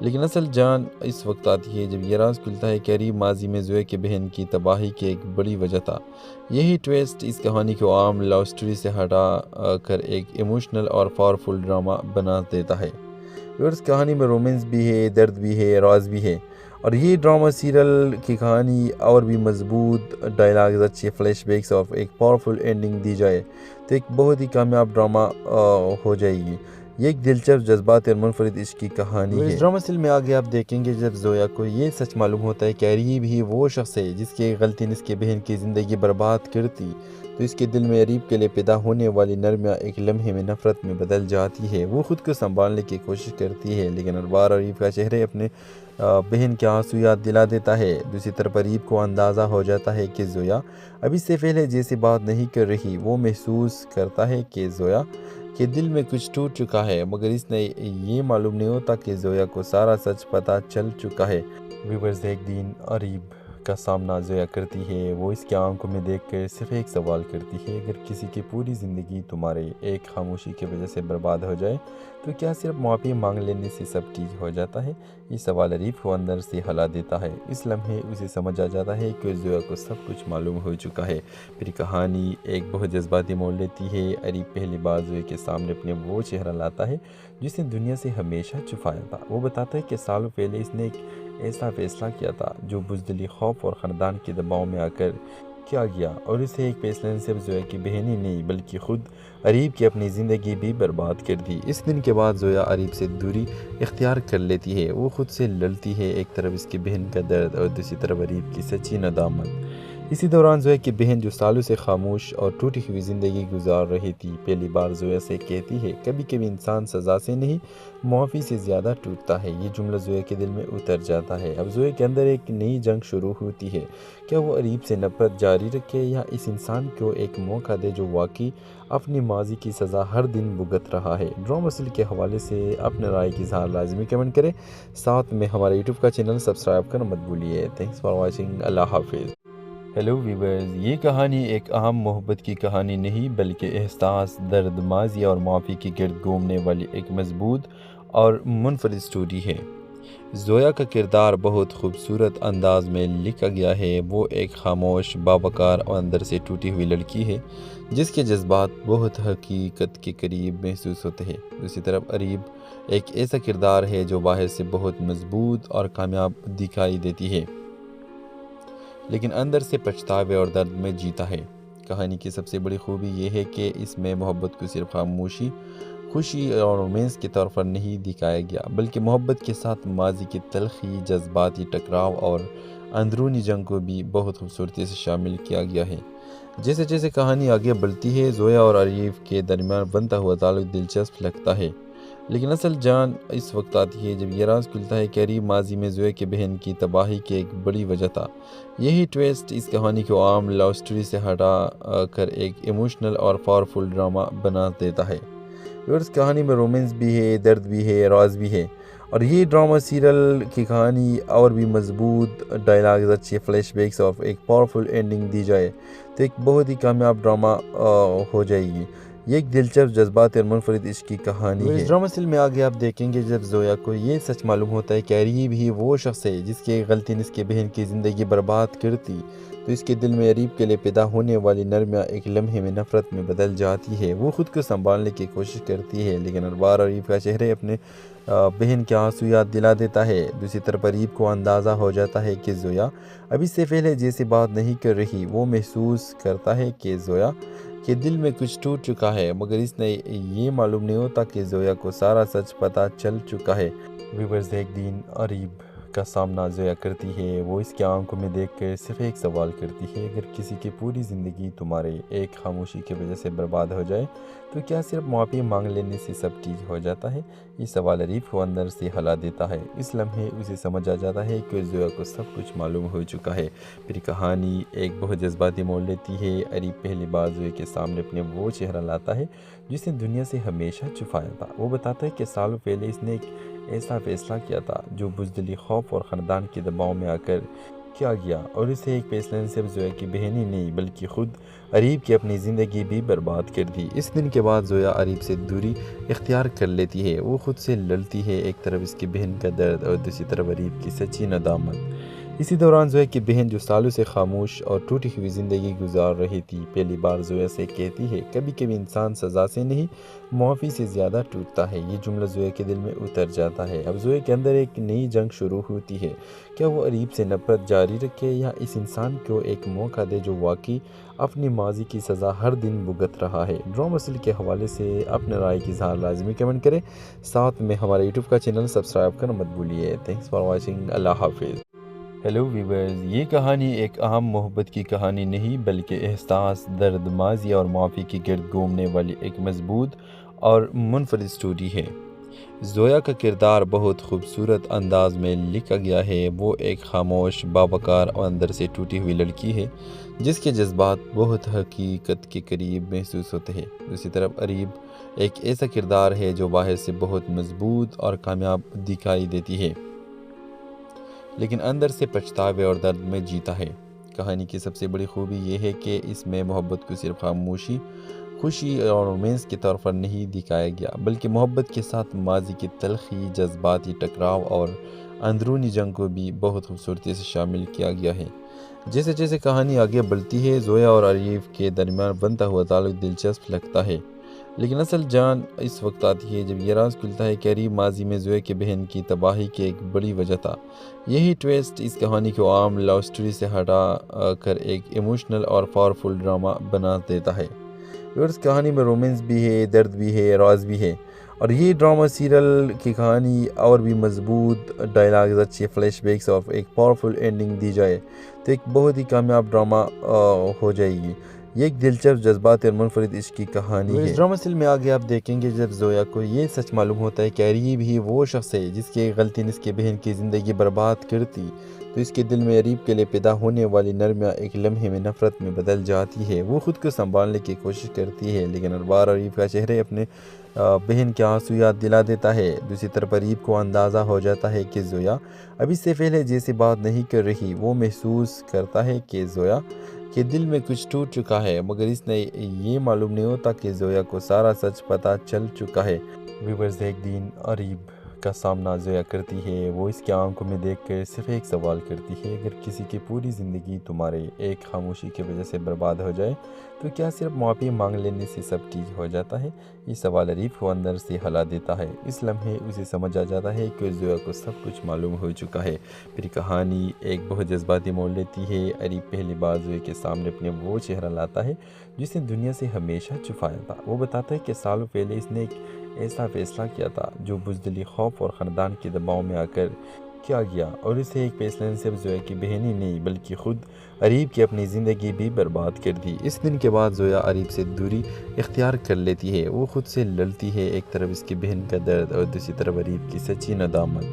لیکن اصل جان اس وقت آتی ہے جب یہ راز کھلتا ہے کہ عریب ماضی میں زویا کی بہن کی تباہی کی ایک بڑی وجہ تھا۔ یہی ٹویسٹ اس کہانی کو عام لو سٹوری سے ہٹا کر ایک ایموشنل اور پاورفل ڈرامہ بنا دیتا ہے۔ اور اس کہانی میں رومانس بھی ہے، درد بھی ہے، راز بھی ہے، اور یہ ڈرامہ سیریل کی کہانی اور بھی مضبوط ڈائلاگز، اچھے فلیش بیکس اور ایک پاورفل اینڈنگ دی جائے تو ایک بہت ہی کامیاب ڈرامہ ہو جائے گی۔ یہ ایک دلچسپ جذبات اور منفرد عشق کی کہانی ہے۔ اس ڈرامہ سیل میں آگے آپ دیکھیں گے جب زویا کو یہ سچ معلوم ہوتا ہے کہ عریب ہی وہ شخص ہے جس کی غلطی نے اس کی بہن کی زندگی برباد کرتی، تو اس کے دل میں عریب کے لیے پیدا ہونے والی نرمیاں ایک لمحے میں نفرت میں بدل جاتی ہے۔ وہ خود کو سنبھالنے کی کوشش کرتی ہے، لیکن ہر بار عریب کا چہرے اپنے بہن کے آنسو یاد دلا دیتا ہے۔ دوسری طرف عریب کو اندازہ ہو جاتا ہے کہ زویا اب اس سے پہلے جیسی بات نہیں کر رہی۔ وہ محسوس کرتا ہے کہ زویا کے دل میں کچھ ٹوٹ چکا ہے، مگر اس نے یہ معلوم نہیں ہوتا کہ زویا کو سارا سچ پتہ چل چکا ہے۔ ویورز، ایک دن عریب کا سامنا زویا کرتی ہے۔ وہ اس کے آنکھوں میں دیکھ کر صرف ایک سوال کرتی ہے، اگر کسی کی پوری زندگی تمہارے ایک خاموشی کی وجہ سے برباد ہو جائے تو کیا صرف معافی مانگ لینے سے سب ٹھیک ہو جاتا ہے؟ یہ سوال عریب کو اندر سے ہلا دیتا ہے۔ اس لمحے اسے سمجھ آ جاتا ہے کہ زویا کو سب کچھ معلوم ہو چکا ہے۔ پھر کہانی ایک بہت جذباتی موڑ لیتی ہے۔ عریب پہلی بار زویا کے سامنے اپنے وہ چہرہ لاتا ہے جس نے دنیا سے ہمیشہ چھپایا تھا۔ وہ بتاتا ہے کہ سالوں پہلے اس نے ایک ایسا فیصلہ کیا تھا جو بزدلی، خوف اور خاندان کے دباؤ میں آ کر کیا گیا، اور اسے ایک فیصلے نے صرف زویا کی بہن ہی نہیں بلکہ خود عریب کی اپنی زندگی بھی برباد کر دی۔ اس دن کے بعد زویا عریب سے دوری اختیار کر لیتی ہے۔ وہ خود سے لڑتی ہے، ایک طرف اس کی بہن کا درد اور دوسری طرف عریب کی سچی ندامت۔ اسی دوران زویا کی بہن جو سالوں سے خاموش اور ٹوٹی ہوئی زندگی گزار رہی تھی، پہلی بار زویا سے کہتی ہے، کبھی کبھی انسان سزا سے نہیں معافی سے زیادہ ٹوٹتا ہے۔ یہ جملہ زویا کے دل میں اتر جاتا ہے۔ اب زویا کے اندر ایک نئی جنگ شروع ہوتی ہے، کیا وہ عریب سے نفرت جاری رکھے یا اس انسان کو ایک موقع دے جو واقعی اپنی ماضی کی سزا ہر دن بھگت رہا ہے۔ ڈرامہ سیل کے حوالے سے اپنے رائے کی اظہار لازمی کمنٹ کریں، ساتھ میں ہمارے یوٹیوب کا چینل سبسکرائب کرنا مت بھولیے۔ تھینکس فار واچنگ، اللہ حافظ۔ ہیلو ویورز، یہ کہانی ایک اہم محبت کی کہانی نہیں بلکہ احساس، درد، ماضی اور معافی کے گرد گھومنے والی ایک مضبوط اور منفرد سٹوری ہے۔ زویا کا کردار بہت خوبصورت انداز میں لکھا گیا ہے۔ وہ ایک خاموش، باوقار اور اندر سے ٹوٹی ہوئی لڑکی ہے جس کے جذبات بہت حقیقت کے قریب محسوس ہوتے ہیں۔ دوسری طرف عریب ایک ایسا کردار ہے جو باہر سے بہت مضبوط اور کامیاب دکھائی دیتی ہے، لیکن اندر سے پچھتاوے اور درد میں جیتا ہے۔ کہانی کی سب سے بڑی خوبی یہ ہے کہ اس میں محبت کو صرف خاموشی، خوشی اور رومانس کے طور پر نہیں دکھایا گیا، بلکہ محبت کے ساتھ ماضی کی تلخی، جذباتی ٹکراؤ اور اندرونی جنگ کو بھی بہت خوبصورتی سے شامل کیا گیا ہے۔ جیسے جیسے کہانی آگے بڑھتی ہے، زویا اور عریب کے درمیان بنتا ہوا تعلق دلچسپ لگتا ہے، لیکن اصل جان اس وقت آتی ہے جب یہ راز کھلتا ہے کہ عریب ماضی میں زویا کی بہن کی تباہی کی ایک بڑی وجہ تھا۔ یہی ٹویسٹ اس کہانی کو عام لو سٹوری سے ہٹا کر ایک ایموشنل اور پاورفل ڈرامہ بنا دیتا ہے۔ اور اس کہانی میں رومانس بھی ہے، درد بھی ہے، راز بھی ہے، اور یہ ڈرامہ سیریل کی کہانی اور بھی مضبوط ڈائلاگز، اچھے فلیش بیکس اور ایک پاورفل اینڈنگ دی جائے تو ایک بہت ہی کامیاب ڈرامہ ہو جائے گی۔ یہ ایک دلچسپ جذبات اور منفرد عشق کی کہانی ہے۔ اس ڈرامہ سیل میں آگے آپ دیکھیں گے جب زویا کو یہ سچ معلوم ہوتا ہے کہ عریب ہی وہ شخص ہے جس کی غلطی نے اس کی بہن کی زندگی برباد کرتی، تو اس کے دل میں عریب کے لیے پیدا ہونے والی نرمیاں ایک لمحے میں نفرت میں بدل جاتی ہے۔ وہ خود کو سنبھالنے کی کوشش کرتی ہے، لیکن ہر بار عریب کا چہرے اپنے بہن کے آنسو یاد دلا دیتا ہے۔ دوسری طرف عریب کو اندازہ ہو جاتا ہے کہ زویا اب اس سے پہلے جیسی بات نہیں کر رہی۔ وہ محسوس کرتا ہے کہ زویا کے دل میں کچھ ٹوٹ چکا ہے، مگر اس نے یہ معلوم نہیں ہوتا کہ زویا کو سارا سچ پتہ چل چکا ہے۔ ویورز، ایک دن عریب کا سامنا زویا کرتی ہے۔ وہ اس کے آنکھوں میں دیکھ کر صرف ایک سوال کرتی ہے، اگر کسی کی پوری زندگی تمہارے ایک خاموشی کی وجہ سے برباد ہو جائے تو کیا صرف معافی مانگ لینے سے سب ٹھیک ہو جاتا ہے؟ یہ سوال عریب کو اندر سے ہلا دیتا ہے۔ اس لمحے اسے سمجھ آ جاتا ہے کہ زویا کو سب کچھ معلوم ہو چکا ہے۔ پھر کہانی ایک بہت جذباتی موڑ لیتی ہے۔ عریب پہلی بار زویا کے سامنے اپنے وہ چہرہ لاتا ہے جس نے دنیا سے ہمیشہ چھپایا تھا۔ وہ بتاتا ہے کہ سالوں پہلے اس نے ایک ایسا فیصلہ کیا تھا جو بزدلی، خوف اور خاندان کے دباؤ میں آ کر کیا گیا اور اسے ایک فیصلے سے اب زویا کی بہن ہی نہیں بلکہ خود اریب کی اپنی زندگی بھی برباد کر دی۔ اس دن کے بعد زویا اریب سے دوری اختیار کر لیتی ہے۔ وہ خود سے لڑتی ہے، ایک طرف اس کی بہن کا درد اور دوسری طرف اریب کی سچی ندامت۔ اسی دوران زویا کی بہن جو سالوں سے خاموش اور ٹوٹی ہوئی زندگی گزار رہی تھی، پہلی بار زویا سے کہتی ہے کبھی کبھی انسان سزا سے نہیں معافی سے زیادہ ٹوٹتا ہے۔ یہ جملہ زویا کے دل میں اتر جاتا ہے۔ اب زویا کے اندر ایک نئی جنگ شروع ہوتی ہے، کیا وہ اریب سے نفرت جاری رکھے یا اس انسان کو ایک موقع دے جو واقعی اپنی ماضی کی سزا ہر دن بھگت رہا ہے۔ ڈرامہ سیریل کے حوالے سے اپنے رائے کی اظہار لازمی کمنٹ کریں، ساتھ میں ہمارے یوٹیوب کا چینل سبسکرائب کرنا مت بھولیے۔ تھینکس فار واچنگ، اللہ حافظ۔ ہیلو ویورز، یہ کہانی ایک اہم محبت کی کہانی نہیں بلکہ احساس، درد، ماضی اور معافی کی گرد گھومنے والی ایک مضبوط اور منفرد سٹوری ہے۔ زویا کا کردار بہت خوبصورت انداز میں لکھا گیا ہے۔ وہ ایک خاموش، باوقار اور اندر سے ٹوٹی ہوئی لڑکی ہے جس کے جذبات بہت حقیقت کے قریب محسوس ہوتے ہیں۔ دوسری طرف اریب ایک ایسا کردار ہے جو باہر سے بہت مضبوط اور کامیاب دکھائی دیتی ہے لیکن اندر سے پچھتاوے اور درد میں جیتا ہے۔ کہانی کی سب سے بڑی خوبی یہ ہے کہ اس میں محبت کو صرف خاموشی، خوشی اور رومانس کے طور پر نہیں دکھایا گیا بلکہ محبت کے ساتھ ماضی کی تلخی، جذباتی ٹکراؤ اور اندرونی جنگ کو بھی بہت خوبصورتی سے شامل کیا گیا ہے۔ جیسے جیسے کہانی آگے بڑھتی ہے، زویا اور اریب کے درمیان بنتا ہوا تعلق دلچسپ لگتا ہے، لیکن اصل جان اس وقت آتی ہے جب یہ راز کھلتا ہے کہ اریب ماضی میں زویا کی بہن کی تباہی کی ایک بڑی وجہ تھا۔ یہی ٹویسٹ اس کہانی کو عام لو سٹوری سے ہٹا کر ایک ایموشنل اور پاورفل ڈرامہ بنا دیتا ہے۔ اس کہانی میں رومانس بھی ہے، درد بھی ہے، راز بھی ہے، اور یہ ڈرامہ سیریل کی کہانی اور بھی مضبوط ڈائلاگز، اچھے فلیش بیکس اور ایک پاورفل اینڈنگ دی جائے تو ایک بہت ہی کامیاب ڈرامہ ہو جائے گی۔ یہ ایک دلچسپ، جذباتی اور منفرد عشق کی کہانی ہے۔ اس ڈرامہ سیریل میں آگے آپ دیکھیں گے جب زویا کو یہ سچ معلوم ہوتا ہے کہ اریب ہی وہ شخص ہے جس کی ایک غلطی نے اس کی بہن کی زندگی برباد کرتی، تو اس کے دل میں اریب کے لیے پیدا ہونے والی نرمیاں ایک لمحے میں نفرت میں بدل جاتی ہے۔ وہ خود کو سنبھالنے کی کوشش کرتی ہے لیکن ہر بار اریب کا چہرے اپنے بہن کے آنسو یاد دلا دیتا ہے۔ دوسری طرف اریب کو اندازہ ہو جاتا ہے کہ زویا اب اس سے پہلے جیسے بات نہیں کر رہی۔ وہ محسوس کرتا ہے کہ زویا کے دل میں کچھ ٹوٹ چکا ہے، مگر اس نے یہ معلوم نہیں ہوتا کہ زویا کو سارا سچ پتہ چل چکا ہے۔ ویورز، ایک دن اریب کا سامنا زویا کرتی ہے۔ وہ اس کی آنکھوں میں دیکھ کر صرف ایک سوال کرتی ہے، اگر کسی کی پوری زندگی تمہارے ایک خاموشی کی وجہ سے برباد ہو جائے تو کیا صرف معافی مانگ لینے سے سب ٹھیک ہو جاتا ہے؟ یہ سوال اریب کو اندر سے ہلا دیتا ہے۔ اس لمحے اسے سمجھ آ جاتا ہے کہ زویا کو سب کچھ معلوم ہو چکا ہے۔ پھر کہانی ایک بہت جذباتی موڑ لیتی ہے۔ اریب پہلی بار زویا کے سامنے اپنے وہ چہرہ لاتا ہے جس نے دنیا سے ہمیشہ چھپایا تھا۔ وہ بتاتا ہے کہ سالوں پہلے اس نے ایک ایسا فیصلہ کیا تھا جو بزدلی، خوف اور خاندان کے دباؤ میں آ کر کیا گیا، اور اسے ایک فیصلے نے صرف زویا کی بہن ہی نہیں بلکہ خود اریب کی اپنی زندگی بھی برباد کر دی۔ اس دن کے بعد زویا اریب سے دوری اختیار کر لیتی ہے۔ وہ خود سے لڑتی ہے، ایک طرف اس کی بہن کا درد اور دوسری طرف اریب کی سچی ندامت۔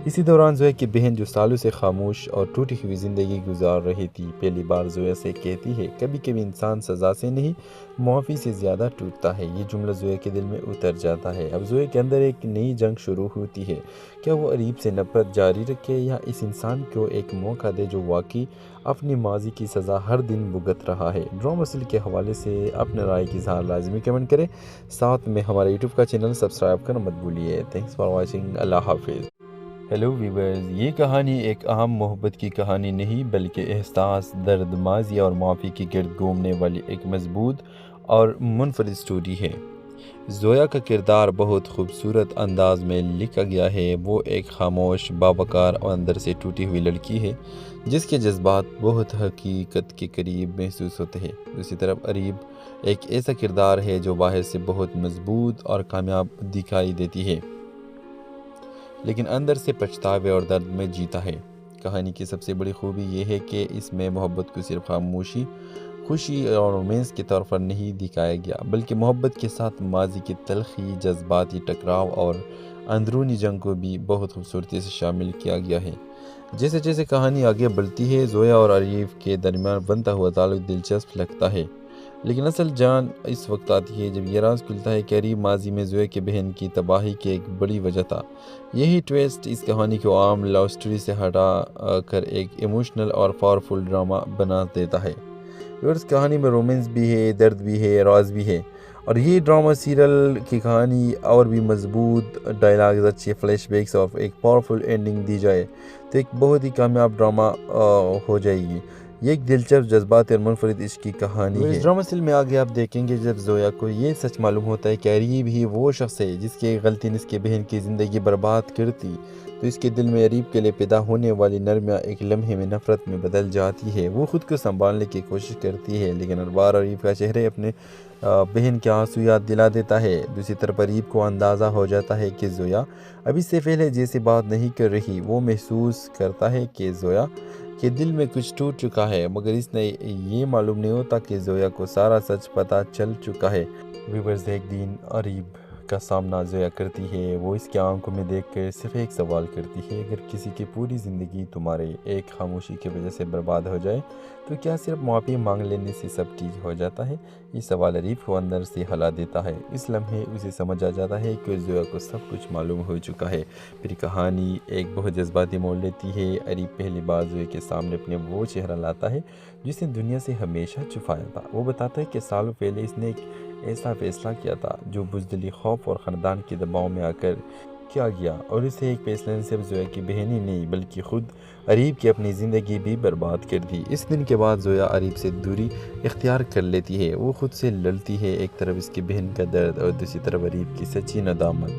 اسی دوران زویا کی بہن جو سالوں سے خاموش اور ٹوٹی ہوئی زندگی گزار رہی تھی، پہلی بار زویا سے کہتی ہے کبھی کبھی انسان سزا سے نہیں معافی سے زیادہ ٹوٹتا ہے۔ یہ جملہ زویا کے دل میں اتر جاتا ہے۔ اب زویا کے اندر ایک نئی جنگ شروع ہوتی ہے، کیا وہ اریب سے نفرت جاری رکھے یا اس انسان کو ایک موقع دے جو واقعی اپنی ماضی کی سزا ہر دن بھگت رہا ہے۔ ڈرامہ سیریل کے حوالے سے اپنے رائے کی اظہار لازمی کمنٹ کریں، ساتھ میں ہمارے یوٹیوب کا چینل سبسکرائب کرنا مت بھولیے۔ تھینکس فار واچنگ، اللہ حافظ۔ ہیلو ویورز، یہ کہانی ایک اہم محبت کی کہانی نہیں بلکہ احساس، درد، ماضی اور معافی کی گرد گھومنے والی ایک مضبوط اور منفرد سٹوری ہے۔ زویا کا کردار بہت خوبصورت انداز میں لکھا گیا ہے۔ وہ ایک خاموش، باوقار اور اندر سے ٹوٹی ہوئی لڑکی ہے جس کے جذبات بہت حقیقت کے قریب محسوس ہوتے ہیں۔ دوسری طرف اریب ایک ایسا کردار ہے جو باہر سے بہت مضبوط اور کامیاب دکھائی دیتی ہے لیکن اندر سے پچھتاوے اور درد میں جیتا ہے۔ کہانی کی سب سے بڑی خوبی یہ ہے کہ اس میں محبت کو صرف خاموشی، خوشی اور رومانس کے طور پر نہیں دکھایا گیا بلکہ محبت کے ساتھ ماضی کی تلخی، جذباتی ٹکراؤ اور اندرونی جنگ کو بھی بہت خوبصورتی سے شامل کیا گیا ہے۔ جیسے جیسے کہانی آگے بڑھتی ہے، زویا اور اریب کے درمیان بنتا ہوا تعلق دلچسپ لگتا ہے، لیکن اصل جان اس وقت آتی ہے جب یہ راز کھلتا ہے کہ عریب ماضی میں زویا کی بہن کی تباہی کی ایک بڑی وجہ تھا۔ یہی ٹویسٹ اس کہانی کو عام لو سٹوری سے ہٹا کر ایک ایموشنل اور پاورفل ڈرامہ بنا دیتا ہے۔ اور اس کہانی میں رومانس بھی ہے، درد بھی ہے، راز بھی ہے، اور یہ ڈرامہ سیریل کی کہانی اور بھی مضبوط ڈائلاگز، اچھے فلیش بیکس اور ایک پاورفل اینڈنگ دی جائے تو ایک بہت ہی کامیاب ڈرامہ ہو جائے گی۔ یہ ایک دلچسپ جذبات اور منفرد عشق کی کہانی ہے۔ اس ڈرامہ سیریل میں آگے آپ دیکھیں گے جب زویا کو یہ سچ معلوم ہوتا ہے کہ عریب ہی وہ شخص ہے جس کی ایک غلطی نے اس کے بہن کی زندگی برباد کر دی، تو اس کے دل میں عریب کے لیے پیدا ہونے والی نرمیاں ایک لمحے میں نفرت میں بدل جاتی ہے۔ وہ خود کو سنبھالنے کی کوشش کرتی ہے، لیکن ہر بار عریب کا چہرے اپنے بہن کے آنسو یاد دلا دیتا ہے۔ دوسری طرف عریب کو اندازہ ہو جاتا ہے کہ زویا اب اس سے پہلے جیسے بات نہیں کر رہی۔ وہ محسوس کرتا ہے کہ زویا کے دل میں کچھ ٹوٹ چکا ہے، مگر اس نے یہ معلوم نہیں ہوتا کہ زویا کو سارا سچ پتہ چل چکا ہے۔ ویورز، ایک دن عریب کا سامنا زویا کرتی ہے۔ وہ اس کے آنکھوں میں دیکھ کر صرف ایک سوال کرتی ہے، اگر کسی کی پوری زندگی تمہارے ایک خاموشی کی وجہ سے برباد ہو جائے تو کیا صرف معافی مانگ لینے سے سب ٹھیک ہو جاتا ہے؟ یہ سوال عریب کو اندر سے ہلا دیتا ہے۔ اس لمحے اسے سمجھ آ جاتا ہے کہ زویا کو سب کچھ معلوم ہو چکا ہے۔ پھر کہانی ایک بہت جذباتی موڑ لیتی ہے۔ عریب پہلی بار زویا کے سامنے اپنے وہ چہرہ لاتا ہے جس نے دنیا سے ہمیشہ چھپایا تھا۔ وہ بتاتا ہے کہ سالوں پہلے اس نے ایک ایسا فیصلہ کیا تھا جو بزدلی، خوف اور خاندان کے دباؤ میں آ کر کیا گیا، اور اسے ایک فیصلے نے صرف زویا کی بہن ہی نہیں بلکہ خود عریب کی اپنی زندگی بھی برباد کر دی۔ اس دن کے بعد زویا عریب سے دوری اختیار کر لیتی ہے۔ وہ خود سے لڑتی ہے، ایک طرف اس کی بہن کا درد اور دوسری طرف عریب کی سچی ندامت۔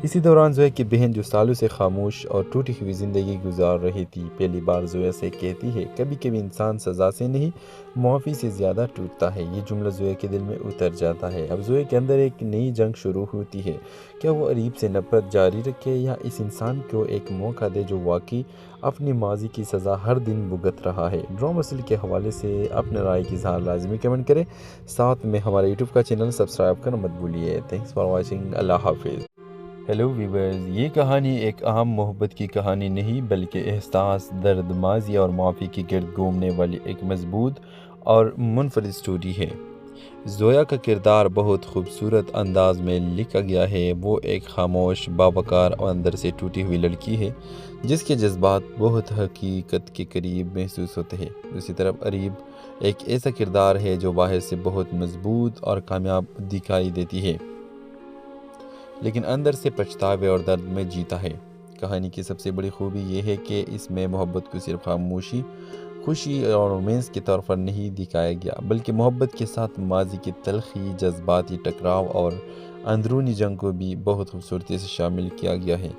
اسی دوران زویا کی بہن جو سالوں سے خاموش اور ٹوٹی ہوئی زندگی گزار رہی تھی، پہلی بار زویا سے کہتی ہے، کبھی کبھی انسان سزا سے نہیں معافی سے زیادہ ٹوٹتا ہے۔ یہ جملہ زویا کے دل میں اتر جاتا ہے۔ اب زویا کے اندر ایک نئی جنگ شروع ہوتی ہے، کیا وہ عریب سے نفرت جاری رکھے یا اس انسان کو ایک موقع دے جو واقعی اپنی ماضی کی سزا ہر دن بھگت رہا ہے۔ ڈرامہ سیریل کے حوالے سے اپنے رائے کی اظہار لازمی کمنٹ کریں، ساتھ میں ہمارے یوٹیوب کا چینل سبسکرائب کرنا مت بھولیے۔ تھینکس فار واچنگ، اللہ حافظ۔ ہیلو ویورز، یہ کہانی ایک اہم محبت کی کہانی نہیں بلکہ احساس، درد، ماضی اور معافی کی گرد گھومنے والی ایک مضبوط اور منفرد سٹوری ہے۔ زویا کا کردار بہت خوبصورت انداز میں لکھا گیا ہے۔ وہ ایک خاموش، باوقار اور اندر سے ٹوٹی ہوئی لڑکی ہے جس کے جذبات بہت حقیقت کے قریب محسوس ہوتے ہیں۔ دوسری طرف عریب ایک ایسا کردار ہے جو باہر سے بہت مضبوط اور کامیاب دکھائی دیتی ہے، لیکن اندر سے پچھتاوے اور درد میں جیتا ہے۔ کہانی کی سب سے بڑی خوبی یہ ہے کہ اس میں محبت کو صرف خاموشی، خوشی اور رومانس کے طور پر نہیں دکھایا گیا، بلکہ محبت کے ساتھ ماضی کی تلخی، جذباتی ٹکراؤ اور اندرونی جنگ کو بھی بہت خوبصورتی سے شامل کیا گیا ہے۔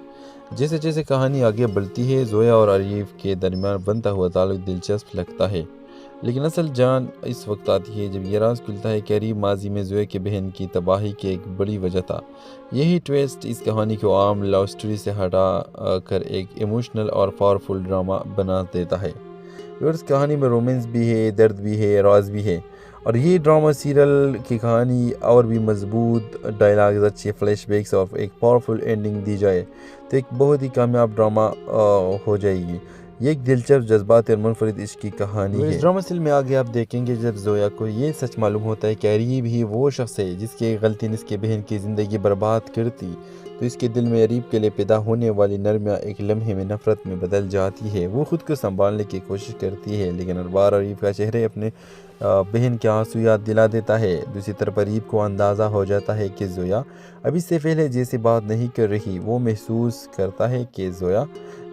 جیسے جیسے کہانی آگے بڑھتی ہے، زویا اور عریب کے درمیان بنتا ہوا تعلق دلچسپ لگتا ہے، لیکن اصل جان اس وقت آتی ہے جب یہ راز کھلتا ہے کہ عریب ماضی میں زویا کی بہن کی تباہی کی ایک بڑی وجہ تھا۔ یہی ٹویسٹ اس کہانی کو عام لو سٹوری سے ہٹا کر ایک ایموشنل اور پاورفل ڈرامہ بنا دیتا ہے۔ اور اس کہانی میں رومانس بھی ہے، درد بھی ہے، راز بھی ہے، اور یہ ڈرامہ سیریل کی کہانی اور بھی مضبوط ڈائلاگز، اچھے فلیش بیکس اور ایک پاورفل اینڈنگ دی جائے تو ایک بہت ہی کامیاب ڈرامہ ہو جائے گی۔ یہ ایک دلچسپ جذبات اور منفرد عشق کی کہانی ہے۔ اس ڈرامہ سیریل میں آگے آپ دیکھیں گے جب زویا کو یہ سچ معلوم ہوتا ہے کہ عریب ہی وہ شخص ہے جس کی ایک غلطی نے اس کے بہن کی زندگی برباد کر دی، تو اس کے دل میں عریب کے لیے پیدا ہونے والی نرمیاں ایک لمحے میں نفرت میں بدل جاتی ہے۔ وہ خود کو سنبھالنے کی کوشش کرتی ہے، لیکن ہر بار عریب کا چہرے اپنے بہن کے آنسو یاد دلا دیتا ہے۔ دوسری طرف عریب کو اندازہ ہو جاتا ہے کہ زویا اب اس سے پہلے جیسے بات نہیں کر رہی۔ وہ محسوس کرتا ہے کہ زویا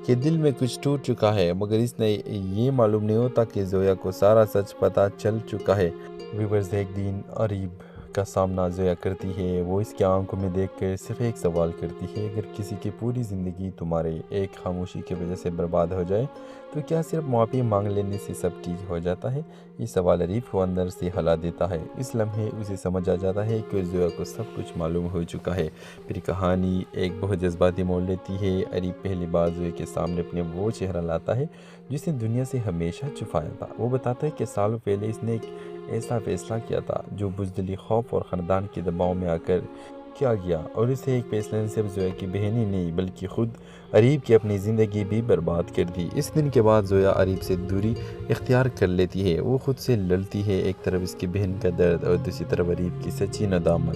کے دل میں کچھ ٹوٹ چکا ہے، مگر اس نے یہ معلوم نہیں ہوتا کہ زویا کو سارا سچ پتہ چل چکا ہے۔ ویورز، ایک دن عریب کا سامنا زویا کرتی ہے۔ وہ اس کے آنکھوں میں دیکھ کر صرف ایک سوال کرتی ہے، اگر کسی کی پوری زندگی تمہارے ایک خاموشی کی وجہ سے برباد ہو جائے تو کیا صرف معافی مانگ لینے سے سب ٹھیک ہو جاتا ہے؟ یہ سوال عریب کو اندر سے ہلا دیتا ہے۔ اس لمحے اسے سمجھ آ جاتا ہے کہ زویا کو سب کچھ معلوم ہو چکا ہے۔ پھر کہانی ایک بہت جذباتی موڑ لیتی ہے۔ عریب پہلی بار زویا کے سامنے اپنے وہ چہرہ لاتا ہے جس نے دنیا سے ہمیشہ چھپایا تھا۔ وہ بتاتا ہے کہ سالوں پہلے اس نے ایک ایسا فیصلہ کیا تھا جو بزدلی، خوف اور خاندان کے دباؤ میں آ کر کیا گیا اور اسے ایک فیصلے سے زویا کی بہن ہی نہیں بلکہ خود اریب کی اپنی زندگی بھی برباد کر دی۔ اس دن کے بعد زویا اریب سے دوری اختیار کر لیتی ہے۔ وہ خود سے لڑتی ہے، ایک طرف اس کی بہن کا درد اور دوسری طرف اریب کی سچی ندامت۔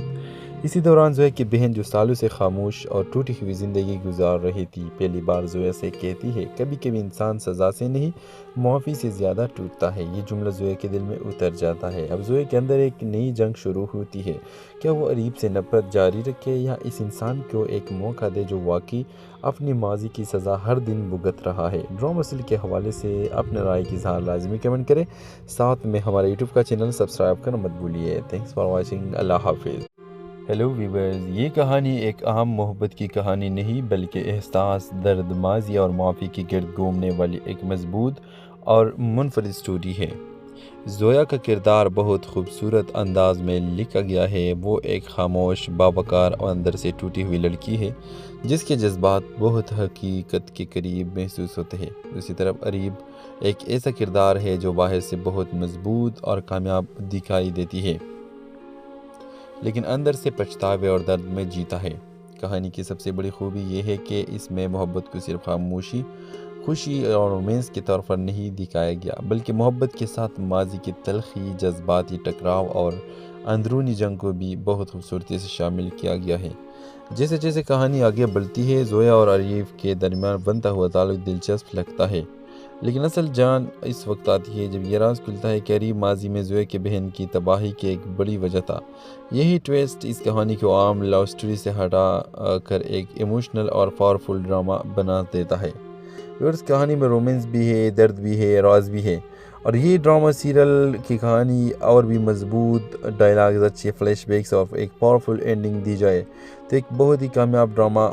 اسی دوران زویا کی بہن جو سالوں سے خاموش اور ٹوٹی ہوئی زندگی گزار رہی تھی، پہلی بار زویا سے کہتی ہے کبھی کبھی انسان سزا سے نہیں معافی سے زیادہ ٹوٹتا ہے۔ یہ جملہ زویا کے دل میں اتر جاتا ہے۔ اب زویا کے اندر ایک نئی جنگ شروع ہوتی ہے، کیا وہ اریب سے نفرت جاری رکھے یا اس انسان کو ایک موقع دے جو واقعی اپنی ماضی کی سزا ہر دن بھگت رہا ہے۔ ڈرامہ اصل کے حوالے سے اپنے رائے کی اظہار لازمی کمنٹ کریں، ساتھ میں ہمارے یوٹیوب کا چینل سبسکرائب کرنا مت بھولیے۔ تھینکس فار واچنگ، اللہ حافظ۔ ہیلو ویورز، یہ کہانی ایک اہم محبت کی کہانی نہیں بلکہ احساس، درد، ماضی اور معافی کی گرد گھومنے والی ایک مضبوط اور منفرد سٹوری ہے۔ زویا کا کردار بہت خوبصورت انداز میں لکھا گیا ہے۔ وہ ایک خاموش، باوقار اور اندر سے ٹوٹی ہوئی لڑکی ہے جس کے جذبات بہت حقیقت کے قریب محسوس ہوتے ہیں۔ دوسری طرف اریب ایک ایسا کردار ہے جو باہر سے بہت مضبوط اور کامیاب دکھائی دیتی ہے لیکن اندر سے پچھتاوے اور درد میں جیتا ہے۔ کہانی کی سب سے بڑی خوبی یہ ہے کہ اس میں محبت کو صرف خاموشی، خوشی اور رومانس کے طور پر نہیں دکھایا گیا بلکہ محبت کے ساتھ ماضی کی تلخی، جذباتی ٹکراؤ اور اندرونی جنگ کو بھی بہت خوبصورتی سے شامل کیا گیا ہے۔ جیسے جیسے کہانی آگے بڑھتی ہے، زویا اور اریب کے درمیان بنتا ہوا تعلق دلچسپ لگتا ہے، لیکن اصل جان اس وقت آتی ہے جب یہ راز کھلتا ہے کہ اریب ماضی میں زویا کے بہن کی تباہی کی ایک بڑی وجہ تھا۔ یہی ٹویسٹ اس کہانی کو عام لو سٹوری سے ہٹا کر ایک ایموشنل اور پاورفل ڈرامہ بنا دیتا ہے۔ اس کہانی میں رومانس بھی ہے، درد بھی ہے، راز بھی ہے، اور یہ ڈرامہ سیریل کی کہانی اور بھی مضبوط ڈائلاگز، اچھے فلیش بیکس اور ایک پاورفل اینڈنگ دی جائے تو ایک بہت ہی کامیاب ڈرامہ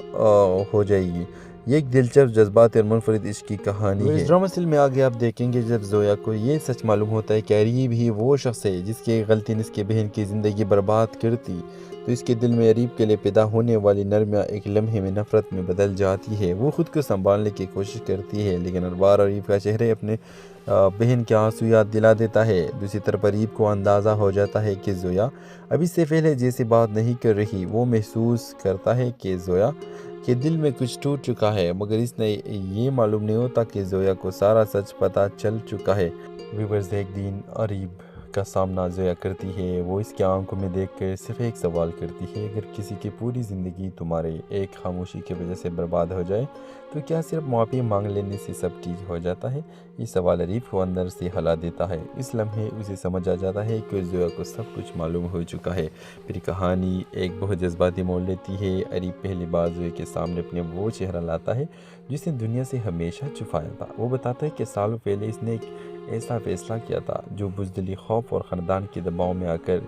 ہو جائے گی۔ یہ ایک دلچسپ، جذباتی اور منفرد عشق کی کہانی ہے۔ اس ڈرامہ سیریل میں آگے آپ دیکھیں گے جب زویا کو یہ سچ معلوم ہوتا ہے کہ اریب ہی وہ شخص ہے جس کی غلطی نے اس کی بہن کی زندگی برباد کرتی، تو اس کے دل میں اریب کے لیے پیدا ہونے والی نرمیاں ایک لمحے میں نفرت میں بدل جاتی ہے۔ وہ خود کو سنبھالنے کی کوشش کرتی ہے لیکن ہر بار اریب کا چہرے اپنے بہن کے آنسو یاد دلا دیتا ہے۔ دوسری طرف اریب کو اندازہ ہو جاتا ہے کہ زویا اب اس سے پہلے جیسے بات نہیں کر رہی۔ وہ محسوس کرتا ہے کہ زویا کے دل میں کچھ ٹوٹ چکا ہے، مگر اس نے یہ معلوم نہیں ہوتا کہ زویا کو سارا سچ پتہ چل چکا ہے۔ ویورز، ایک دن اریب کا سامنا زویا کرتی ہے۔ وہ اس کے آنکھوں میں دیکھ کر صرف ایک سوال کرتی ہے، اگر کسی کی پوری زندگی تمہارے ایک خاموشی کی وجہ سے برباد ہو جائے تو کیا صرف معافی مانگ لینے سے سب ٹھیک ہو جاتا ہے؟ یہ سوال اریب کو اندر سے ہلا دیتا ہے۔ اس لمحے اسے سمجھ آ جاتا ہے کہ زویا کو سب کچھ معلوم ہو چکا ہے۔ پھر کہانی ایک بہت جذباتی موڑ لیتی ہے۔ اریب پہلی بار زویا کے سامنے اپنے وہ چہرہ لاتا ہے جس نے دنیا سے ہمیشہ چھپایا تھا۔ وہ بتاتا ہے کہ سالوں پہلے اس نے ایک ایسا فیصلہ کیا تھا جو بزدلی، خوف اور خاندان کے دباؤ میں آ کر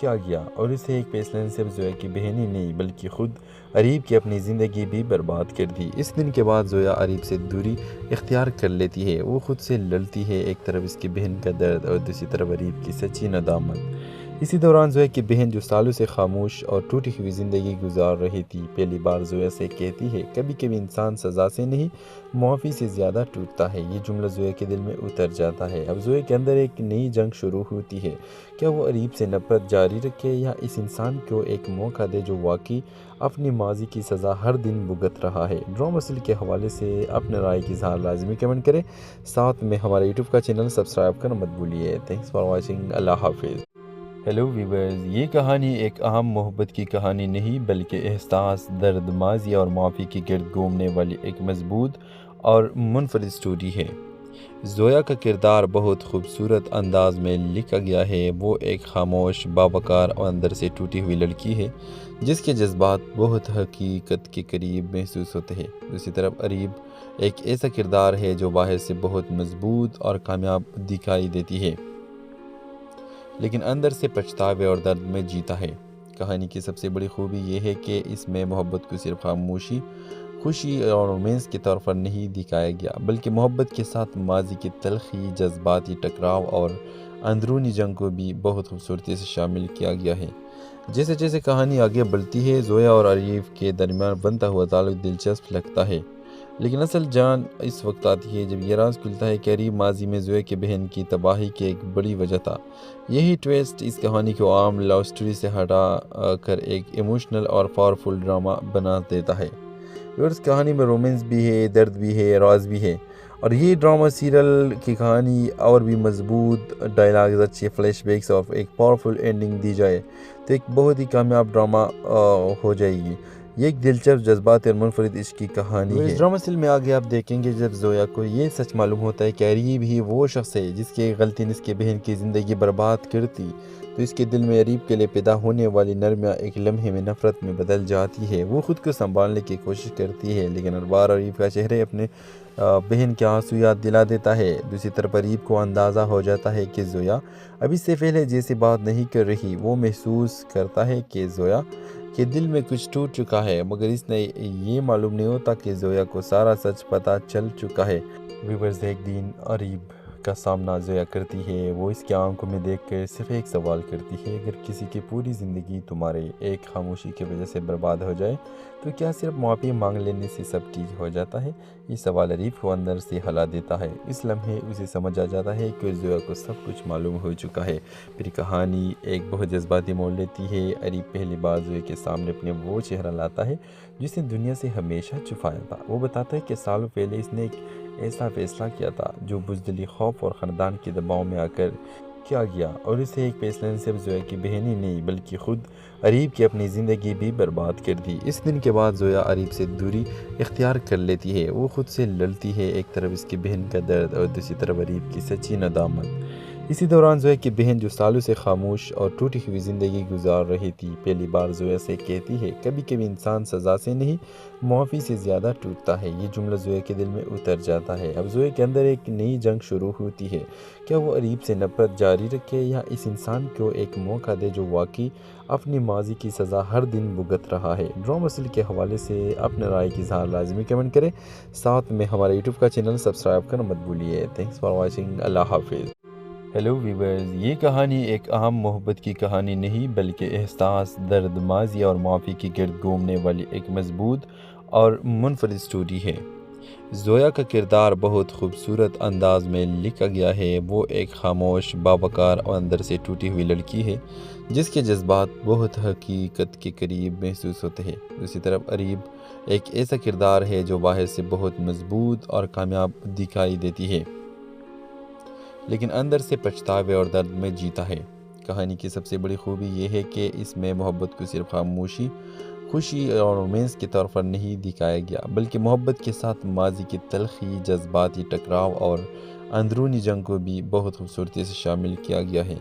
کیا گیا، اور اسے ایک فیصلے نے صرف زویا کی بہن ہی نہیں بلکہ خود اریب کی اپنی زندگی بھی برباد کر دی۔ اس دن کے بعد زویا اریب سے دوری اختیار کر لیتی ہے۔ وہ خود سے لڑتی ہے، ایک طرف اس کی بہن کا درد اور دوسری طرف اریب کی سچی ندامت۔ اسی دوران زویا کی بہن جو سالوں سے خاموش اور ٹوٹی ہوئی زندگی گزار رہی تھی، پہلی بار زویا سے کہتی ہے کبھی کبھی انسان سزا سے نہیں معافی سے زیادہ ٹوٹتا ہے۔ یہ جملہ زویا کے دل میں اتر جاتا ہے۔ اب زویا کے اندر ایک نئی جنگ شروع ہوتی ہے، کیا وہ اریب سے نفرت جاری رکھے یا اس انسان کو ایک موقع دے جو واقعی اپنی ماضی کی سزا ہر دن بھگت رہا ہے۔ ڈرامہ اصل کے حوالے سے اپنے رائے کی اظہار لازمی کمنٹ کریں، ساتھ میں ہمارے یوٹیوب کا چینل سبسکرائب کرنا مت بھولیے۔ تھینکس فار واچنگ، اللہ حافظ۔ ہیلو ویورز، یہ کہانی ایک اہم محبت کی کہانی نہیں بلکہ احساس، درد، ماضی اور معافی کی گرد گھومنے والی ایک مضبوط اور منفرد سٹوری ہے۔ زویا کا کردار بہت خوبصورت انداز میں لکھا گیا ہے۔ وہ ایک خاموش، باوقار اور اندر سے ٹوٹی ہوئی لڑکی ہے جس کے جذبات بہت حقیقت کے قریب محسوس ہوتے ہیں۔ دوسری طرف اریب ایک ایسا کردار ہے جو باہر سے بہت مضبوط اور کامیاب دکھائی دیتی ہے لیکن اندر سے پچھتاوے اور درد میں جیتا ہے۔ کہانی کی سب سے بڑی خوبی یہ ہے کہ اس میں محبت کو صرف خاموشی، خوشی اور رومانس کے طور پر نہیں دکھایا گیا بلکہ محبت کے ساتھ ماضی کی تلخی، جذباتی ٹکراؤ اور اندرونی جنگ کو بھی بہت خوبصورتی سے شامل کیا گیا ہے۔ جیسے جیسے کہانی آگے بڑھتی ہے، زویا اور اریب کے درمیان بنتا ہوا تعلق دلچسپ لگتا ہے، لیکن اصل جان اس وقت آتی ہے جب یہ راز کھلتا ہے کہ عریب ماضی میں زویا کی بہن کی تباہی کی ایک بڑی وجہ تھا۔ یہی ٹویسٹ اس کہانی کو عام لو سٹوری سے ہٹا کر ایک ایموشنل اور پاورفل ڈرامہ بنا دیتا ہے۔ اور اس کہانی میں رومانس بھی ہے، درد بھی ہے، راز بھی ہے، اور یہ ڈرامہ سیریل کی کہانی اور بھی مضبوط ڈائلاگز، اچھے فلیش بیکس اور ایک پاورفل اینڈنگ دی جائے تو ایک بہت ہی کامیاب ڈرامہ ہو جائے گی۔ یہ ایک دلچسپ جذبات اور منفرد عشق کی کہانی ہے۔ اس ڈرامہ سیل میں آگے آپ دیکھیں گے جب زویا کو یہ سچ معلوم ہوتا ہے کہ عریب ہی وہ شخص ہے جس کی غلطی نے اس کی بہن کی زندگی برباد کر دی، تو اس کے دل میں عریب کے لیے پیدا ہونے والی نرمیاں ایک لمحے میں نفرت میں بدل جاتی ہے۔ وہ خود کو سنبھالنے کی کوشش کرتی ہے، لیکن ہر بار عریب کا چہرے اپنے بہن کے آنسو یاد دلا دیتا ہے۔ دوسری طرف عریب کو اندازہ ہو جاتا ہے کہ زویا اب اس سے پہلے جیسی بات نہیں کر رہی۔ وہ محسوس کرتا ہے کہ زویا کے دل میں کچھ ٹوٹ چکا ہے، مگر اس نے یہ معلوم نہیں ہوتا کہ زویا کو سارا سچ پتہ چل چکا ہے۔ ویورز، ایک دن عریب کا سامنا زویا کرتی ہے۔ وہ اس کے آنکھوں میں دیکھ کر صرف ایک سوال کرتی ہے، اگر کسی کی پوری زندگی تمہارے ایک خاموشی کی وجہ سے برباد ہو جائے تو کیا صرف معافی مانگ لینے سے سب ٹھیک ہو جاتا ہے؟ یہ سوال عریب کو اندر سے ہلا دیتا ہے۔ اس لمحے اسے سمجھ آ جاتا ہے کہ زویا کو سب کچھ معلوم ہو چکا ہے۔ پھر کہانی ایک بہت جذباتی موڑ لیتی ہے۔ عریب پہلی بار زویا کے سامنے اپنے وہ چہرہ لاتا ہے جس نے دنیا سے ہمیشہ چھپایا تھا۔ وہ بتاتا ہے کہ سالوں پہلے اس نے ایک ایسا فیصلہ کیا تھا جو بزدلی، خوف اور خاندان کے دباؤ میں آ کر کیا گیا، اور اسے ایک فیصلے نے صرف زویا کی بہن ہی نہیں بلکہ خود عریب کی اپنی زندگی بھی برباد کر دی۔ اس دن کے بعد زویا عریب سے دوری اختیار کر لیتی ہے۔ وہ خود سے لڑتی ہے، ایک طرف اس کی بہن کا درد اور دوسری طرف عریب کی سچی ندامت۔ اسی دوران زویا کی بہن جو سالوں سے خاموش اور ٹوٹی ہوئی زندگی گزار رہی تھی، پہلی بار زویا سے کہتی ہے، کبھی کبھی انسان سزا سے نہیں معافی سے زیادہ ٹوٹتا ہے۔ یہ جملہ زویا کے دل میں اتر جاتا ہے۔ اب زویا کے اندر ایک نئی جنگ شروع ہوتی ہے۔ کیا وہ عریب سے نفرت جاری رکھے یا اس انسان کو ایک موقع دے جو واقعی اپنی ماضی کی سزا ہر دن بھگت رہا ہے؟ ڈرامہ سیل کے حوالے سے اپنے رائے کی اظہار لازمی کمنٹ کریں، ساتھ میں ہمارے یوٹیوب کا چینل سبسکرائب کرنا مت بھولیے۔ Thanks for watching. اللہ حافظ۔ ہیلو ویورز، یہ کہانی ایک اہم محبت کی کہانی نہیں بلکہ احساس، درد، ماضی اور معافی کی گرد گھومنے والی ایک مضبوط اور منفرد سٹوری ہے۔ زویا کا کردار بہت خوبصورت انداز میں لکھا گیا ہے۔ وہ ایک خاموش، باوقار اور اندر سے ٹوٹی ہوئی لڑکی ہے جس کے جذبات بہت حقیقت کے قریب محسوس ہوتے ہیں۔ دوسری طرف عریب ایک ایسا کردار ہے جو باہر سے بہت مضبوط اور کامیاب دکھائی دیتی ہے، لیکن اندر سے پچھتاوے اور درد میں جیتا ہے۔ کہانی کی سب سے بڑی خوبی یہ ہے کہ اس میں محبت کو صرف خاموشی، خوشی اور رومانس کے طور پر نہیں دکھایا گیا، بلکہ محبت کے ساتھ ماضی کی تلخی، جذباتی ٹکراؤ اور اندرونی جنگ کو بھی بہت خوبصورتی سے شامل کیا گیا ہے۔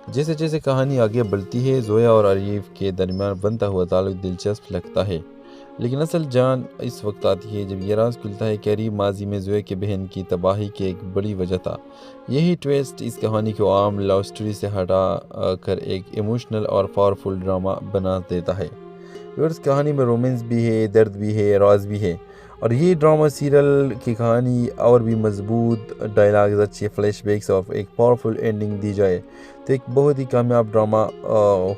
جیسے جیسے کہانی آگے بڑھتی ہے، زویا اور عریب کے درمیان بنتا ہوا تعلق دلچسپ لگتا ہے، لیکن اصل جان اس وقت آتی ہے جب یہ راز کھلتا ہے کہ عریب ماضی میں زویا کی بہن کی تباہی کی ایک بڑی وجہ تھا۔ یہی ٹویسٹ اس کہانی کو عام لو سٹوری سے ہٹا کر ایک ایموشنل اور پاورفل ڈرامہ بنا دیتا ہے۔ اور اس کہانی میں رومانس بھی ہے، درد بھی ہے، راز بھی ہے، اور یہ ڈرامہ سیریل کی کہانی اور بھی مضبوط ڈائلاگز، اچھے فلیش بیکس اور ایک پاورفل اینڈنگ دی جائے تو ایک بہت ہی کامیاب ڈرامہ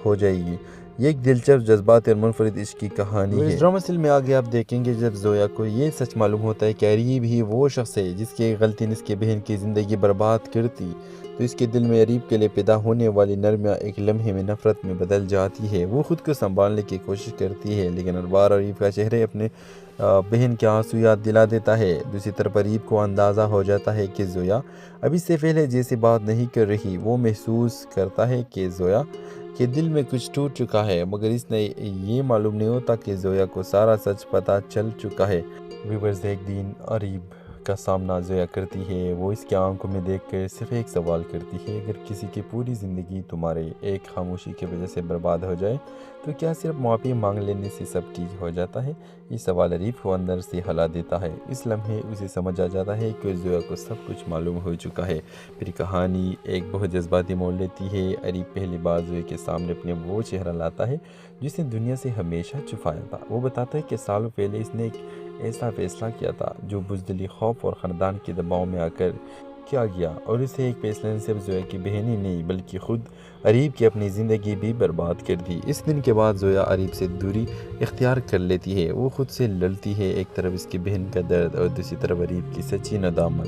ہو جائے گی۔ یہ ایک دلچسپ جذبات اور منفرد عشق کی کہانی ہے۔ اس ڈرامہ سیل میں آگے آپ دیکھیں گے جب زویا کو یہ سچ معلوم ہوتا ہے کہ عریب ہی وہ شخص ہے جس کی غلطی نے اس کی بہن کی زندگی برباد کر دی، تو اس کے دل میں عریب کے لیے پیدا ہونے والی نرمیاں ایک لمحے میں نفرت میں بدل جاتی ہے۔ وہ خود کو سنبھالنے کی کوشش کرتی ہے، لیکن ہر بار عریب کا چہرے اپنے بہن کے آنسو یاد دلا دیتا ہے۔ دوسری طرف عریب کو اندازہ ہو جاتا ہے کہ زویا اب اس سے پہلے جیسی بات نہیں کر رہی۔ وہ محسوس کرتا ہے کہ زویا کے دل میں کچھ ٹوٹ چکا ہے، مگر اس نے یہ معلوم نہیں ہوتا کہ زویا کو سارا سچ پتہ چل چکا ہے۔ ویورز، ایک دن عریب کا سامنا زویا کرتی ہے۔ وہ اس کے آنکھوں میں دیکھ کر صرف ایک سوال کرتی ہے، اگر کسی کی پوری زندگی تمہارے ایک خاموشی کی وجہ سے برباد ہو جائے تو کیا صرف معافی مانگ لینے سے سب ٹھیک ہو جاتا ہے؟ یہ سوال عریب کو اندر سے ہلا دیتا ہے۔ اس لمحے اسے سمجھ آ جاتا ہے کہ زویا کو سب کچھ معلوم ہو چکا ہے۔ پھر کہانی ایک بہت جذباتی موڑ لیتی ہے۔ عریب پہلی بار زویا کے سامنے اپنے وہ چہرہ لاتا ہے جس نے دنیا سے ہمیشہ چھپایا تھا۔ وہ بتاتا ہے کہ سالوں پہلے اس نے ایک ایسا فیصلہ کیا تھا جو بزدلی، خوف اور خاندان کے دباؤ میں آ کر کیا گیا اور اسے ایک فیصلے سے زویا کی بہن ہی نہیں بلکہ خود اریب کی اپنی زندگی بھی برباد کر دی۔ اس دن کے بعد زویا اریب سے دوری اختیار کر لیتی ہے۔ وہ خود سے لڑتی ہے، ایک طرف اس کی بہن کا درد اور دوسری طرف اریب کی سچی ندامت۔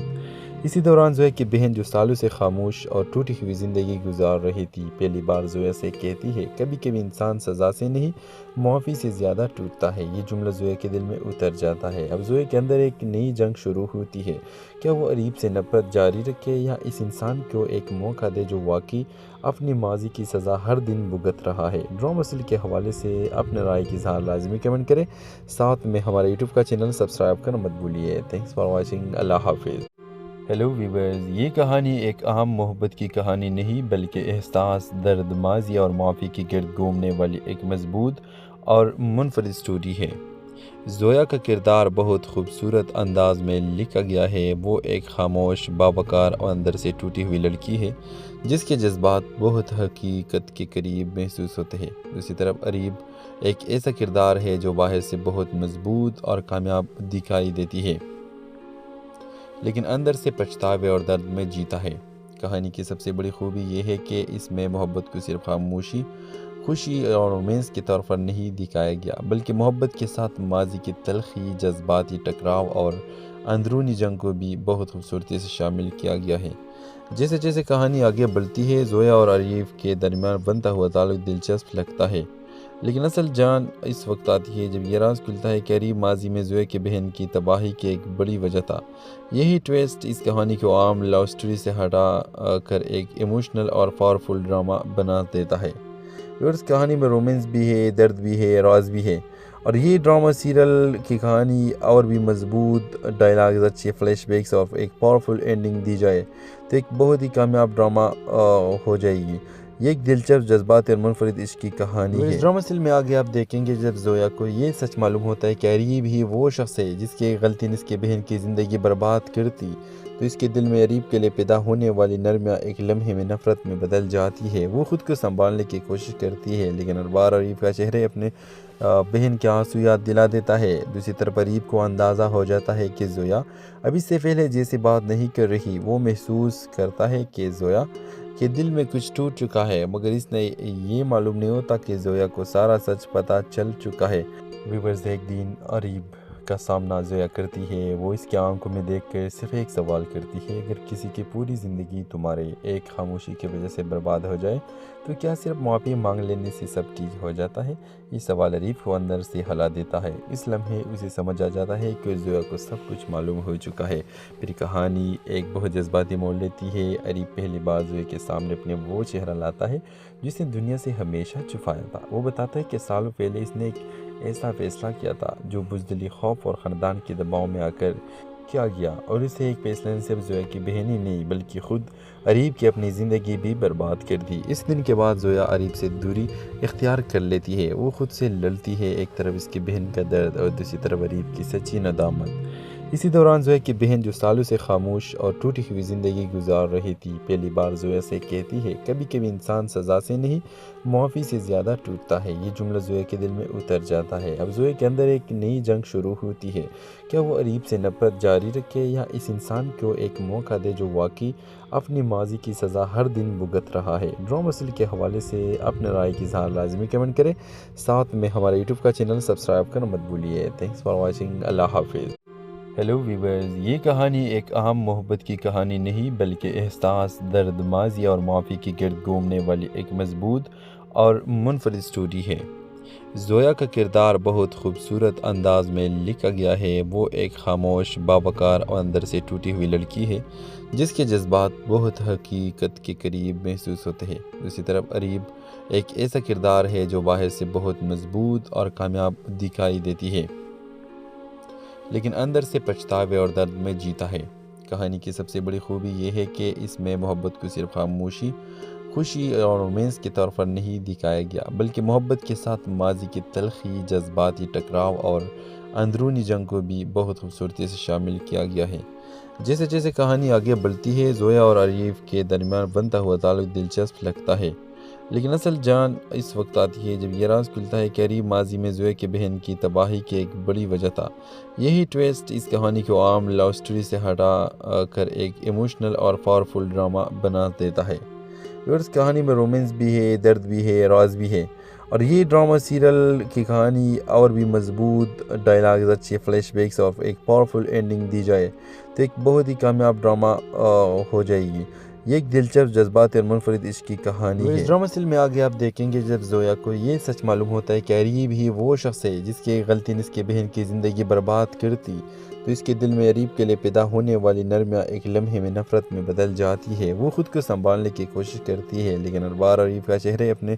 اسی دوران زویا کی بہن جو سالوں سے خاموش اور ٹوٹی ہوئی زندگی گزار رہی تھی، پہلی بار زویا سے کہتی ہے کبھی کبھی انسان سزا سے نہیں معافی سے زیادہ ٹوٹتا ہے۔ یہ جملہ زویا کے دل میں اتر جاتا ہے۔ اب زویا کے اندر ایک نئی جنگ شروع ہوتی ہے۔ کیا وہ اریب سے نفرت جاری رکھے یا اس انسان کو ایک موقع دے جو واقعی اپنی ماضی کی سزا ہر دن بھگت رہا ہے؟ ڈرامہ سیریل کے حوالے سے اپنے رائے کی اظہار لازمی کمنٹ کریں، ساتھ میں ہمارے یوٹیوب کا چینل سبسکرائب کرنا مت بھولیے۔ تھینکس فار واچنگ، اللہ حافظ۔ ہیلو ویورز، یہ کہانی ایک اہم محبت کی کہانی نہیں بلکہ احساس، درد، ماضی اور معافی کی گرد گھومنے والی ایک مضبوط اور منفرد سٹوری ہے۔ زویا کا کردار بہت خوبصورت انداز میں لکھا گیا ہے۔ وہ ایک خاموش، باوقار اور اندر سے ٹوٹی ہوئی لڑکی ہے جس کے جذبات بہت حقیقت کے قریب محسوس ہوتے ہیں۔ دوسری طرف اریب ایک ایسا کردار ہے جو باہر سے بہت مضبوط اور کامیاب دکھائی دیتی ہے لیکن اندر سے پچھتاوے اور درد میں جیتا ہے۔ کہانی کی سب سے بڑی خوبی یہ ہے کہ اس میں محبت کو صرف خاموشی، خوشی اور رومانس کے طور پر نہیں دکھایا گیا بلکہ محبت کے ساتھ ماضی کی تلخی، جذباتی ٹکراؤ اور اندرونی جنگ کو بھی بہت خوبصورتی سے شامل کیا گیا ہے۔ جیسے جیسے کہانی آگے بڑھتی ہے، زویا اور اریب کے درمیان بنتا ہوا تعلق دلچسپ لگتا ہے، لیکن اصل جان اس وقت آتی ہے جب یہ راز کھلتا ہے کہ اریب ماضی میں زویا کی بہن کی تباہی کی ایک بڑی وجہ تھا۔ یہی ٹویسٹ اس کہانی کو عام لو سٹوری سے ہٹا کر ایک ایموشنل اور پاورفل ڈرامہ بنا دیتا ہے۔ اور اس کہانی میں رومانس بھی ہے، درد بھی ہے، راز بھی ہے، اور یہ ڈرامہ سیریل کی کہانی اور بھی مضبوط ڈائلاگز، اچھے فلیش بیکس اور ایک پاورفل اینڈنگ دی جائے تو ایک بہت ہی کامیاب ڈرامہ ہو جائے گی۔ یہ ایک دلچسپ، جذباتی اور منفرد عشق کی کہانی ہے۔ اس ڈرامہ سیریل میں آگے آپ دیکھیں گے جب زویا کو یہ سچ معلوم ہوتا ہے کہ اریب ہی وہ شخص ہے جس کی ایک غلطی نے اس کی بہن کی زندگی برباد کر دی، تو اس کے دل میں اریب کے لیے پیدا ہونے والی نرمیاں ایک لمحے میں نفرت میں بدل جاتی ہے۔ وہ خود کو سنبھالنے کی کوشش کرتی ہے لیکن ہر بار اریب کا چہرے اپنے بہن کے آنسو یاد دلا دیتا ہے۔ دوسری طرف اریب کو اندازہ ہو جاتا ہے کہ زویا اب اس سے پہلے جیسے بات نہیں کر رہی۔ وہ محسوس کرتا ہے کہ زویا کے دل میں کچھ ٹوٹ چکا ہے، مگر اس نے یہ معلوم نہیں ہوتا کہ زویا کو سارا سچ پتہ چل چکا ہے۔ ویورز، ایک دن اریب کا سامنا زویا کرتی ہے۔ وہ اس کی آنکھوں میں دیکھ کر صرف ایک سوال کرتی ہے، اگر کسی کی پوری زندگی تمہارے ایک خاموشی کی وجہ سے برباد ہو جائے تو کیا صرف معافی مانگ لینے سے سب ٹھیک ہو جاتا ہے؟ یہ سوال اریب کو اندر سے ہلا دیتا ہے۔ اس لمحے اسے سمجھ آ جاتا ہے کہ زویا کو سب کچھ معلوم ہو چکا ہے۔ پھر کہانی ایک بہت جذباتی موڑ لیتی ہے۔ اریب پہلی بار زویا کے سامنے اپنے وہ چہرہ لاتا ہے جس نے دنیا سے ہمیشہ چھپایا تھا۔ وہ بتاتا ہے کہ سالوں پہلے اس نے ایک ایسا فیصلہ کیا تھا جو بزدلی، خوف اور خاندان کے دباؤ میں آ کر کیا گیا، اور اسے ایک فیصلے نے صرف زویا کی بہن ہی نہیں بلکہ خود اریب کی اپنی زندگی بھی برباد کر دی۔ اس دن کے بعد زویا اریب سے دوری اختیار کر لیتی ہے۔ وہ خود سے لڑتی ہے، ایک طرف اس کی بہن کا درد اور دوسری طرف اریب کی سچی ندامت۔ اسی دوران زویا کی بہن جو سالوں سے خاموش اور ٹوٹی ہوئی زندگی گزار رہی تھی، پہلی بار زویا سے کہتی ہے کبھی کبھی انسان سزا سے نہیں معافی سے زیادہ ٹوٹتا ہے۔ یہ جملہ زویا کے دل میں اتر جاتا ہے۔ اب زویا کے اندر ایک نئی جنگ شروع ہوتی ہے۔ کیا وہ اریب سے نفرت جاری رکھے یا اس انسان کو ایک موقع دے جو واقعی اپنی ماضی کی سزا ہر دن بھگت رہا ہے؟ ڈرامہ سیریل کے حوالے سے اپنے رائے کی اظہار لازمی کمنٹ کریں، ساتھ میں ہمارے یوٹیوب کا چینل سبسکرائب کرنا مت بھولیے۔ تھینکس فار واچنگ، اللہ حافظ۔ ہیلو ویورز، یہ کہانی ایک اہم محبت کی کہانی نہیں بلکہ احساس، درد، ماضی اور معافی کی گرد گھومنے والی ایک مضبوط اور منفرد سٹوری ہے۔ زویا کا کردار بہت خوبصورت انداز میں لکھا گیا ہے۔ وہ ایک خاموش، باوقار اور اندر سے ٹوٹی ہوئی لڑکی ہے جس کے جذبات بہت حقیقت کے قریب محسوس ہوتے ہیں۔ دوسری طرف اریب ایک ایسا کردار ہے جو باہر سے بہت مضبوط اور کامیاب دکھائی دیتی ہے لیکن اندر سے پچھتاوے اور درد میں جیتا ہے۔ کہانی کی سب سے بڑی خوبی یہ ہے کہ اس میں محبت کو صرف خاموشی، خوشی اور رومانس کے طور پر نہیں دکھایا گیا بلکہ محبت کے ساتھ ماضی کی تلخی، جذباتی ٹکراؤ اور اندرونی جنگ کو بھی بہت خوبصورتی سے شامل کیا گیا ہے۔ جیسے جیسے کہانی آگے بڑھتی ہے، زویا اور اریب کے درمیان بنتا ہوا تعلق دلچسپ لگتا ہے، لیکن اصل جان اس وقت آتی ہے جب یہ راز کھلتا ہے کہ اریب ماضی میں زویا کی بہن کی تباہی کی ایک بڑی وجہ تھا۔ یہی ٹویسٹ اس کہانی کو عام لو سٹوری سے ہٹا کر ایک ایموشنل اور پاورفل ڈرامہ بنا دیتا ہے۔ اس کہانی میں رومانس بھی ہے، درد بھی ہے، راز بھی ہے، اور یہ ڈرامہ سیریل کی کہانی اور بھی مضبوط ڈائلاگز، اچھے فلیش بیکس اور ایک پاورفل اینڈنگ دی جائے تو ایک بہت ہی کامیاب ڈرامہ ہو جائے گی۔ یہ ایک دلچسپ جذبات اور منفرد عشق کی کہانی ہے۔ اس ڈرامہ سیریل میں آگے آپ دیکھیں گے جب زویا کو یہ سچ معلوم ہوتا ہے کہ اریب ہی وہ شخص ہے جس کی غلطی نے اس کی بہن کی زندگی برباد کرتی، تو اس کے دل میں اریب کے لیے پیدا ہونے والی نرمیاں ایک لمحے میں نفرت میں بدل جاتی ہے۔ وہ خود کو سنبھالنے کی کوشش کرتی ہے، لیکن ہر بار اریب کا چہرے اپنے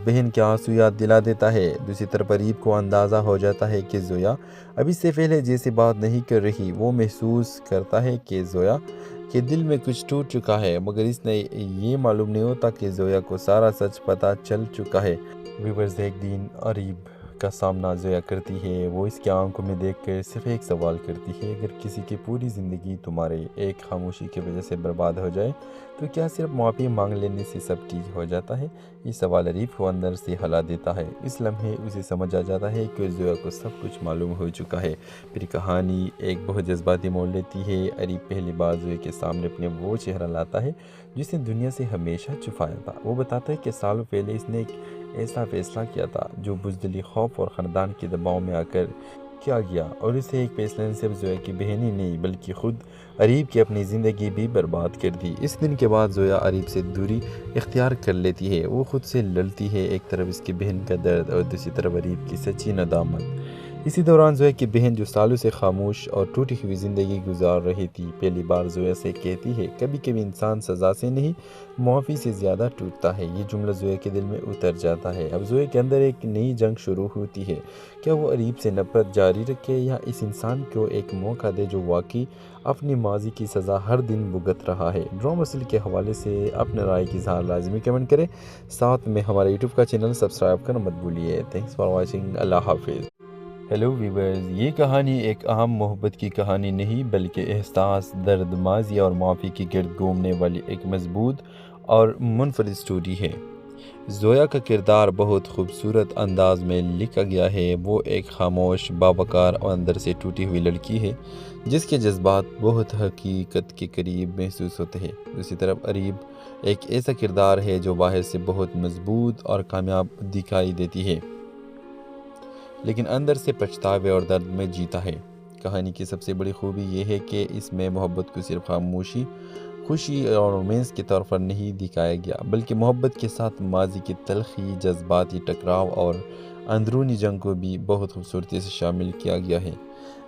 بہن کے آنسو یاد دلا دیتا ہے۔ دوسری طرف اریب کو اندازہ ہو جاتا ہے کہ زویا اب اس سے پہلے جیسے بات نہیں کر رہی۔ وہ محسوس کرتا ہے کہ زویا کے دل میں کچھ ٹوٹ چکا ہے، مگر اس نے یہ معلوم نہیں ہوتا کہ زویا کو سارا سچ پتہ چل چکا ہے۔ ویورز، ایک دن اریب کا سامنا زویا کرتی ہے۔ وہ اس کے آنکھوں میں دیکھ کر صرف ایک سوال کرتی ہے، اگر کسی کی پوری زندگی تمہارے ایک خاموشی کی وجہ سے برباد ہو جائے تو کیا صرف معافی مانگ لینے سے سب ٹھیک ہو جاتا ہے؟ یہ سوال اریب کو اندر سے ہلا دیتا ہے۔ اس لمحے اسے سمجھ آ جاتا ہے کہ زویا کو سب کچھ معلوم ہو چکا ہے۔ پھر کہانی ایک بہت جذباتی موڑ لیتی ہے۔ اریب پہلی بار زویا کے سامنے اپنے وہ چہرہ لاتا ہے جس نے دنیا سے ہمیشہ چھپایا تھا۔ وہ بتاتا ہے کہ سالوں پہلے اس نے ایک ایسا فیصلہ کیا تھا جو بزدلی، خوف اور خاندان کے دباؤ میں آ کر کیا گیا، اور اسے ایک فیصلے نے صرف زویا کی بہن ہی نہیں بلکہ خود اریب کی اپنی زندگی بھی برباد کر دی۔ اس دن کے بعد زویا اریب سے دوری اختیار کر لیتی ہے۔ وہ خود سے لڑتی ہے، ایک طرف اس کی بہن کا درد اور دوسری طرف اریب کی سچی ندامت۔ اسی دوران زویا کی بہن جو سالوں سے خاموش اور ٹوٹی ہوئی زندگی گزار رہی تھی، پہلی بار زویا سے کہتی ہے، کبھی کبھی انسان سزا سے نہیں معافی سے زیادہ ٹوٹتا ہے۔ یہ جملہ زویا کے دل میں اتر جاتا ہے۔ اب زویا کے اندر ایک نئی جنگ شروع ہوتی ہے۔ کیا وہ اریب سے نفرت جاری رکھے یا اس انسان کو ایک موقع دے جو واقعی اپنی ماضی کی سزا ہر دن بھگت رہا ہے؟ ڈرامہ سیریل کے حوالے سے اپنے رائے کی اظہار لازمی کمنٹ کریں، ساتھ میں ہمارے یوٹیوب کا چینل سبسکرائب کرنا مت بھولیے۔ تھینکس فار واچنگ، اللہ حافظ۔ ہیلو ویورز، یہ کہانی ایک اہم محبت کی کہانی نہیں بلکہ احساس، درد، ماضی اور معافی کے گرد گھومنے والی ایک مضبوط اور منفرد سٹوری ہے۔ زویا کا کردار بہت خوبصورت انداز میں لکھا گیا ہے۔ وہ ایک خاموش، باوقار اور اندر سے ٹوٹی ہوئی لڑکی ہے جس کے جذبات بہت حقیقت کے قریب محسوس ہوتے ہیں۔ دوسری طرف اریب ایک ایسا کردار ہے جو باہر سے بہت مضبوط اور کامیاب دکھائی دیتی ہے، لیکن اندر سے پچھتاوے اور درد میں جیتا ہے۔ کہانی کی سب سے بڑی خوبی یہ ہے کہ اس میں محبت کو صرف خاموشی، خوشی اور رومانس کے طور پر نہیں دکھایا گیا، بلکہ محبت کے ساتھ ماضی کی تلخی، جذباتی ٹکراؤ اور اندرونی جنگ کو بھی بہت خوبصورتی سے شامل کیا گیا ہے۔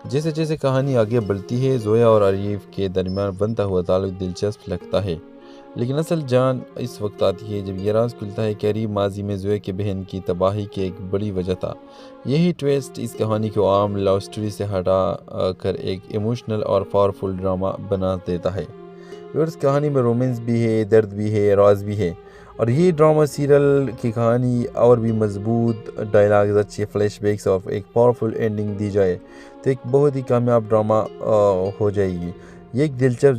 جیسے جیسے کہانی آگے بڑھتی ہے، زویا اور اریب کے درمیان بنتا ہوا تعلق دلچسپ لگتا ہے، لیکن اصل جان اس وقت آتی ہے جب یہ راز کھلتا ہے کہ اریب ماضی میں زویا کی بہن کی تباہی کی ایک بڑی وجہ تھا۔ یہی ٹویسٹ اس کہانی کو عام لو سٹوری سے ہٹا کر ایک ایموشنل اور پاورفل ڈرامہ بنا دیتا ہے۔ اس کہانی میں رومانس بھی ہے، درد بھی ہے، راز بھی ہے، اور یہ ڈرامہ سیریل کی کہانی اور بھی مضبوط ڈائلاگز، اچھے فلیش بیکس اور ایک پاورفل اینڈنگ دی جائے تو ایک بہت ہی کامیاب ڈرامہ ہو جائے گی۔ یہ ایک دلچسپ